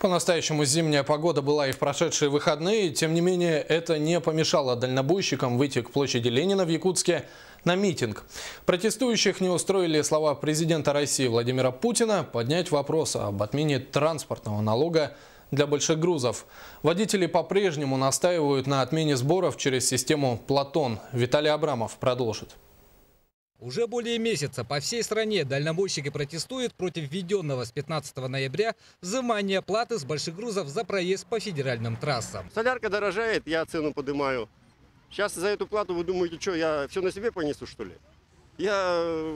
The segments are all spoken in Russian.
По-настоящему зимняя погода была и в прошедшие выходные. Тем не менее, это не помешало дальнобойщикам выйти к площади Ленина в Якутске на митинг. Протестующих не устроили слова президента России Владимира Путина поднять вопрос об отмене транспортного налога для больших грузов. Водители по-прежнему настаивают на отмене сборов через систему «Платон». Виталий Абрамов продолжит. Уже более месяца по всей стране дальнобойщики протестуют против введенного с 15 ноября взимания платы с больших грузов за проезд по федеральным трассам. Солярка дорожает, я цену поднимаю. Сейчас за эту плату вы думаете, что я все на себе понесу, что ли? Я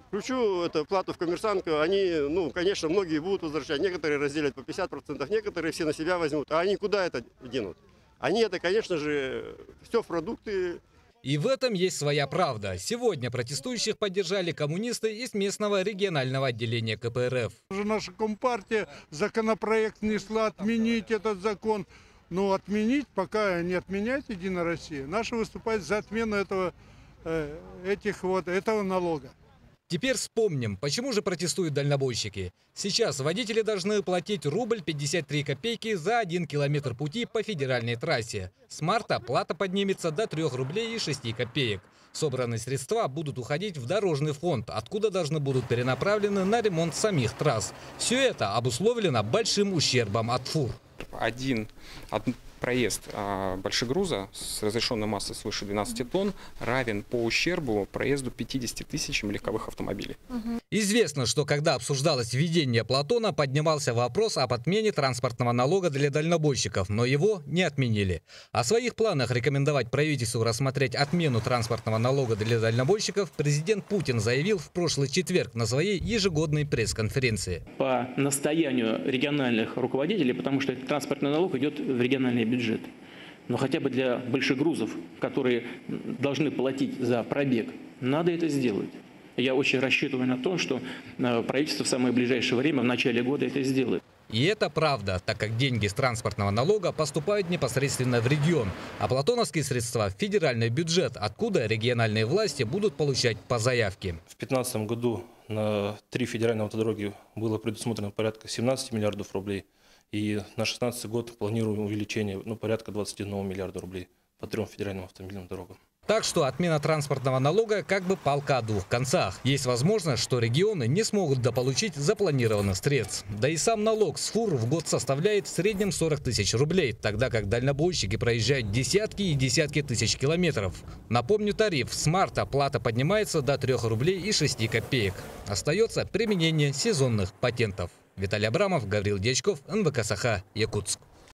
включу эту плату в коммерсантку, они, конечно, многие будут возвращать. Некоторые разделят по 50%, некоторые все на себя возьмут. А они куда это денут? Они это, конечно же, все в продукты. И в этом есть своя правда. Сегодня протестующих поддержали коммунисты из местного регионального отделения КПРФ. Уже наша Компартия законопроект внесла отменить этот закон. Но отменить, пока не отменять Единая Россия, наша выступает за отмену этого налога. Теперь вспомним, почему же протестуют дальнобойщики. Сейчас водители должны платить рубль 53 копейки за 1 километр пути по федеральной трассе. С марта плата поднимется до 3 рублей и 6 копеек. Собранные средства будут уходить в дорожный фонд, откуда должны будут перенаправлены на ремонт самих трасс. Все это обусловлено большим ущербом от фур. Один проезд большегруза с разрешенной массой свыше 12 тонн равен по ущербу проезду 50 тысячам легковых автомобилей. Известно, что когда обсуждалось введение Платона, поднимался вопрос об отмене транспортного налога для дальнобойщиков, но его не отменили. О своих планах рекомендовать правительству рассмотреть отмену транспортного налога для дальнобойщиков президент Путин заявил в прошлый четверг на своей ежегодной пресс-конференции. По настоянию региональных руководителей, потому что этот транспортный налог идет в региональный бюджет. Но хотя бы для больших грузов, которые должны платить за пробег, надо это сделать. Я очень рассчитываю на то, что правительство в самое ближайшее время, в начале года, это сделает. И это правда, так как деньги с транспортного налога поступают непосредственно в регион, а платоновские средства в федеральный бюджет, откуда региональные власти будут получать по заявке. В 2015 году на 3 федеральные автодороги было предусмотрено порядка 17 миллиардов рублей. И на 2016 год планируем увеличение порядка 21 миллиарда рублей по 3 федеральным автомобильным дорогам. Так что отмена транспортного налога как бы палка о двух концах. Есть возможность, что регионы не смогут дополучить запланированных средств. Да и сам налог с фур в год составляет в среднем 40 тысяч рублей, тогда как дальнобойщики проезжают десятки и десятки тысяч километров. Напомню, тариф: с марта плата поднимается до 3 рублей и 6 копеек. Остается применение сезонных патентов. Виталий Абрамов, Гаврил Дьячков, НВК Саха, Якутск.